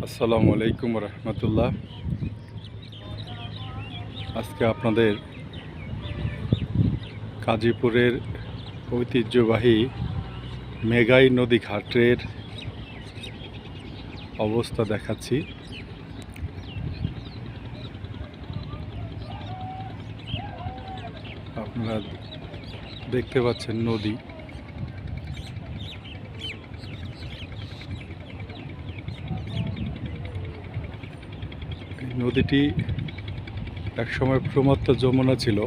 আসসালামু আলাইকুম রহমতুল্লাহ। আজকে আপনাদের গাজীপুরের ঐতিহ্যবাহী মেঘাই নদী ঘাটের অবস্থা দেখাচ্ছি। আপনারা দেখতে পাচ্ছেন নদী। এই নদীটি একসময় প্রমত্ত যমুনা ছিল।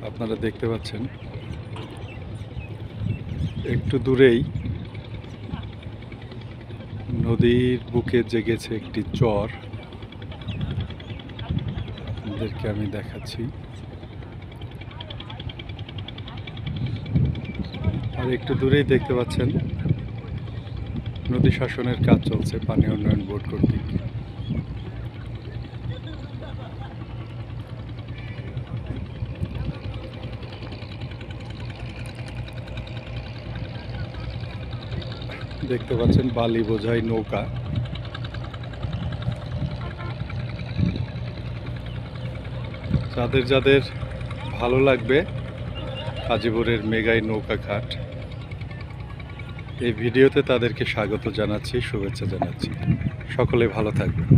আপনারা দেখতে পাচ্ছেন একটু দূরেই নদীর বুকে জেগেছে একটি চর। আপনাদেরকে আমি দেখাচ্ছি। আর একটু দূরেই দেখতে পাচ্ছেন নদী শাসনের কাজ চলছে পানি উন্নয়ন বোর্ড কর্তৃক। দেখতে পাচ্ছেন বালি বোঝাই নৌকা। যাদের যাদের ভালো লাগবে গাজীপুরের মেঘাই নৌকা ঘাট, এই ভিডিওতে তাদেরকে স্বাগত জানাচ্ছি, শুভেচ্ছা জানাচ্ছি। সকলে ভালো থাকবেন।